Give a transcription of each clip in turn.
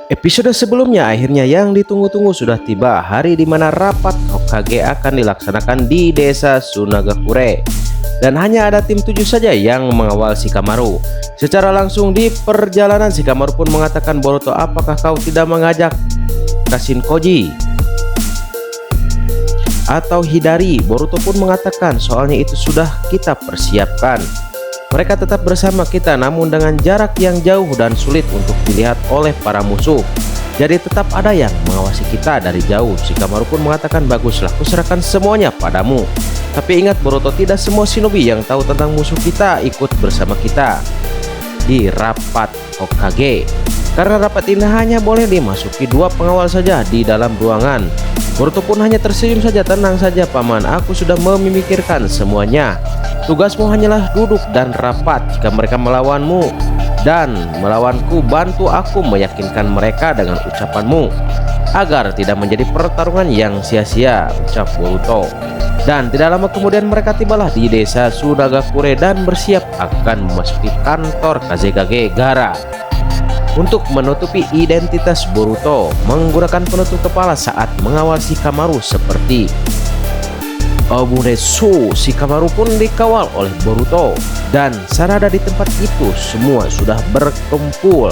Episode sebelumnya akhirnya yang ditunggu-tunggu sudah tiba, hari di mana rapat Hokage akan dilaksanakan di desa Sunagakure. Dan hanya ada tim 7 saja yang mengawal Shikamaru. Secara langsung di perjalanan Shikamaru pun mengatakan, "Boruto, apakah kau tidak mengajak Kashinkoji atau Hidari?" Boruto pun mengatakan, "Soalnya itu sudah kita persiapkan. Mereka tetap bersama kita namun dengan jarak yang jauh dan sulit untuk dilihat oleh para musuh. Jadi tetap ada yang mengawasi kita dari jauh." Shikamaru pun mengatakan, "Baguslah, kuserahkan semuanya padamu. Tapi ingat Boruto, tidak semua shinobi yang tahu tentang musuh kita ikut bersama kita di rapat Hokage. Karena rapat ini hanya boleh dimasuki 2 pengawal saja di dalam ruangan." Boruto pun hanya tersenyum saja. "Tenang saja paman, aku sudah memikirkan semuanya. Tugasmu hanyalah duduk dan rapat. Jika mereka melawanmu dan melawanku, bantu aku meyakinkan mereka dengan ucapanmu agar tidak menjadi pertarungan yang sia-sia," ucap Boruto. Dan tidak lama kemudian mereka tibalah di desa Sunagakure dan bersiap akan memasuki kantor Kazekage Gaara untuk menutupi identitas Boruto menggunakan penutup kepala saat mengawal Shikamaru seperti Oburetsu. Shikamaru pun dikawal oleh Boruto dan Sarada. Di tempat itu semua sudah berkumpul.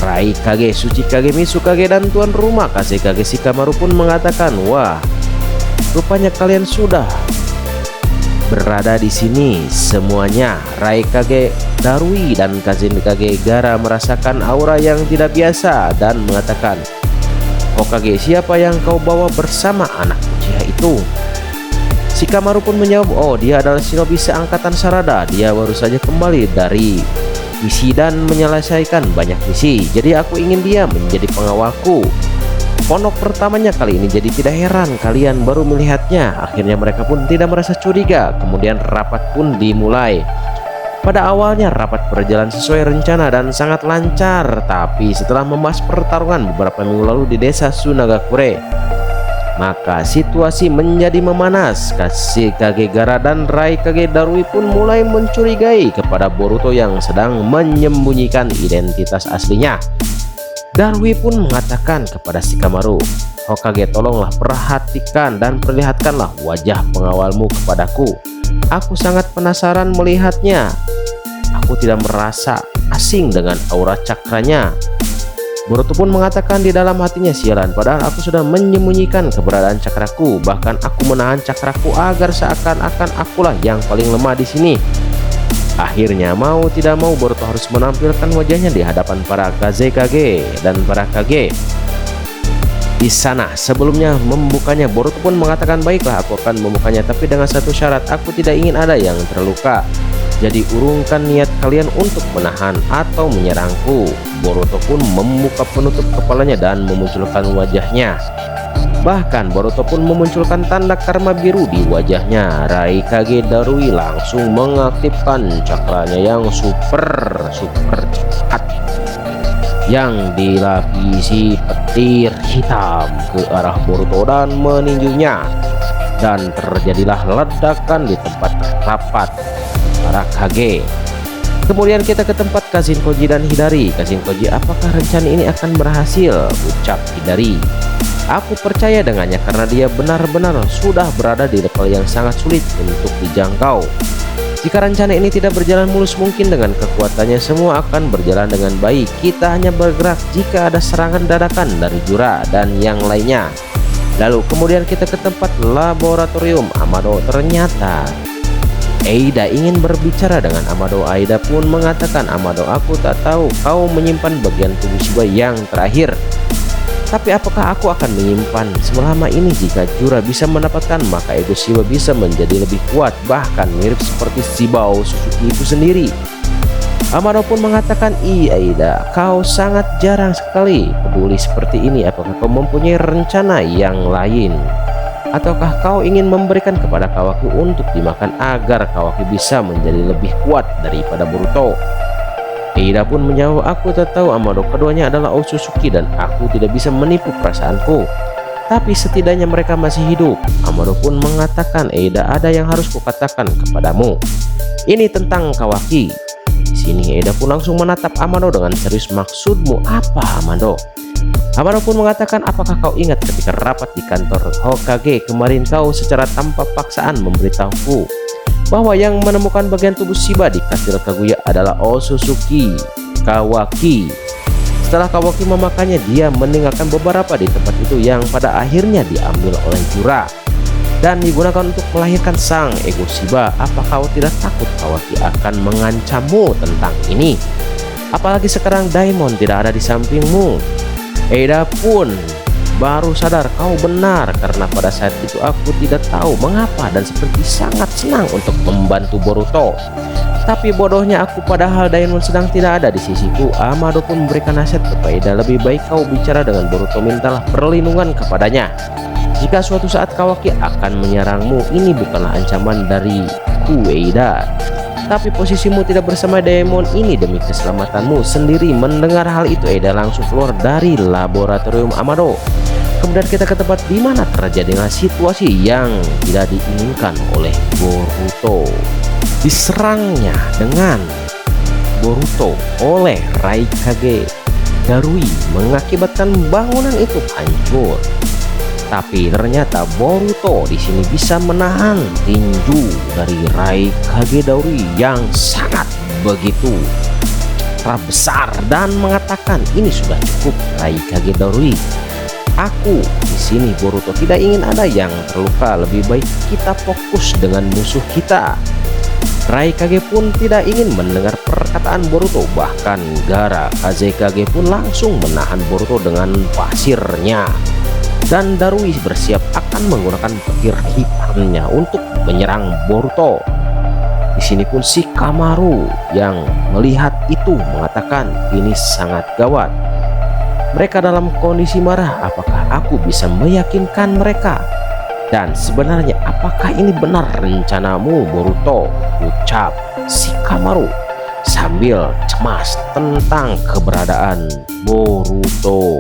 Raikage, Tsuchikage, Mizukage, dan tuan rumah Kazekage Shikamaru pun mengatakan, "Wah, rupanya kalian sudah berada di sini semuanya." Raikage Darui dan Kazekage Gaara merasakan aura yang tidak biasa dan mengatakan, "Hokage, siapa yang kau bawa bersama anak Uchiha itu?" Shikamaru pun menjawab, "Oh, dia adalah shinobi seangkatan Sarada. Dia baru saja kembali dari misi dan menyelesaikan banyak misi. Jadi aku ingin dia menjadi pengawalku. Pondok pertamanya kali ini, jadi tidak heran kalian baru melihatnya." Akhirnya mereka pun tidak merasa curiga. Kemudian rapat pun dimulai. Pada awalnya rapat berjalan sesuai rencana dan sangat lancar. Tapi setelah membahas pertarungan beberapa minggu lalu di desa Sunagakure, maka situasi menjadi memanas. Kazekage Gaara dan Raikage Darui pun mulai mencurigai kepada Boruto yang sedang menyembunyikan identitas aslinya. Darui pun mengatakan kepada Shikamaru, "Hokage, tolonglah perhatikan dan perlihatkanlah wajah pengawalmu kepadaku. Aku sangat penasaran melihatnya. Aku tidak merasa asing dengan aura cakranya." Boruto pun mengatakan di dalam hatinya, "Sialan, padahal aku sudah menyembunyikan keberadaan cakraku. Bahkan aku menahan cakraku agar seakan-akan akulah yang paling lemah di sini." Akhirnya mau tidak mau Boruto harus menampilkan wajahnya di hadapan para Kazekage dan para Kage di sana. Sebelumnya membukanya, Boruto pun mengatakan, "Baiklah, aku akan membukanya, tapi dengan satu syarat. Aku tidak ingin ada yang terluka. Jadi urungkan niat kalian untuk menahan atau menyerangku." Boruto pun membuka penutup kepalanya dan memunculkan wajahnya. Bahkan Boruto pun memunculkan tanda karma biru di wajahnya. Raikage Darui langsung mengaktifkan cakranya yang super cepat yang dilapisi petir hitam ke arah Boruto dan meninjunya. Dan terjadilah ledakan di tempat rapat para Kage. Kemudian kita ke tempat Kashinkoji dan Hidari. "Kashinkoji, apakah rencana ini akan berhasil?" ucap Hidari. "Aku percaya dengannya karena dia benar-benar sudah berada di level yang sangat sulit untuk dijangkau. Jika rencana ini tidak berjalan mulus, mungkin dengan kekuatannya semua akan berjalan dengan baik. Kita hanya bergerak jika ada serangan dadakan dari Jura dan yang lainnya." Lalu kemudian kita ke tempat laboratorium Amado. Ternyata Eida ingin berbicara dengan Amado. Aida pun mengatakan, "Amado, aku tak tahu kau menyimpan bagian tubuh Shiba yang terakhir. Tapi apakah aku akan menyimpan selama ini? Jika Jura bisa mendapatkan, maka ego Shiba bisa menjadi lebih kuat, bahkan mirip seperti Shibao Suzuki itu sendiri." Amado pun mengatakan, "Iya Aida, kau sangat jarang sekali peduli seperti ini. Apakah kau mempunyai rencana yang lain? Ataukah kau ingin memberikan kepada Kawaki untuk dimakan agar Kawaki bisa menjadi lebih kuat daripada Boruto?" Eida pun menjawab, "Aku tak tahu Amado, keduanya adalah Otsutsuki dan aku tidak bisa menipu perasaanku. Tapi setidaknya mereka masih hidup." Amado pun mengatakan, "Eida, ada yang harus kukatakan kepadamu. Ini tentang Kawaki." Di sini Eida pun langsung menatap Amado dengan serius. "Maksudmu apa, Amado?" Amado pun mengatakan, apakah kau ingat ketika rapat di kantor Hokage kemarin kau secara tanpa paksaan memberitahuku bahwa yang menemukan bagian tubuh Shiba di kastil Kaguya adalah Otsutsuki Kawaki. Setelah Kawaki memakannya, dia meninggalkan beberapa di tempat itu yang pada akhirnya diambil oleh Jura dan digunakan untuk melahirkan sang ego Shiba. Apa kau tidak takut Kawaki akan mengancammu tentang ini? Apalagi sekarang Daimon tidak ada di sampingmu. Eida pun baru sadar kau benar, karena pada saat itu aku tidak tahu mengapa dan seperti sangat senang untuk membantu Boruto. Tapi bodohnya aku, padahal Daimon sedang tidak ada di sisiku. Amado pun memberikan nasihat kepada Eida, lebih baik kau bicara dengan Boruto, mintalah perlindungan kepadanya. Jika suatu saat Kawaki akan menyerangmu, ini bukanlah ancaman dari Eida, tapi posisimu tidak bersama Daimon ini demi keselamatanmu sendiri. Mendengar hal itu, Eida langsung keluar dari laboratorium Amado. Kemudian kita ke tempat di mana terjadinya situasi yang tidak diinginkan oleh Boruto. Diserangnya dengan Boruto oleh Raikage Darui mengakibatkan bangunan itu hancur. Tapi ternyata Boruto di sini bisa menahan tinju dari Raikage Darui yang sangat begitu besar dan mengatakan, ini sudah cukup Raikage Darui. Aku di sini Boruto tidak ingin ada yang terluka, lebih baik kita fokus dengan musuh kita. Raikage pun tidak ingin mendengar perkataan Boruto, bahkan Gaara Kazekage pun langsung menahan Boruto dengan pasirnya. Dan Darui bersiap akan menggunakan petir hitamnya untuk menyerang Boruto. Di sini pun Shikamaru yang melihat itu mengatakan, ini sangat gawat. Mereka dalam kondisi marah, apakah aku bisa meyakinkan mereka? Dan sebenarnya apakah ini benar rencanamu Boruto? Ucap Shikamaru sambil cemas tentang keberadaan Boruto.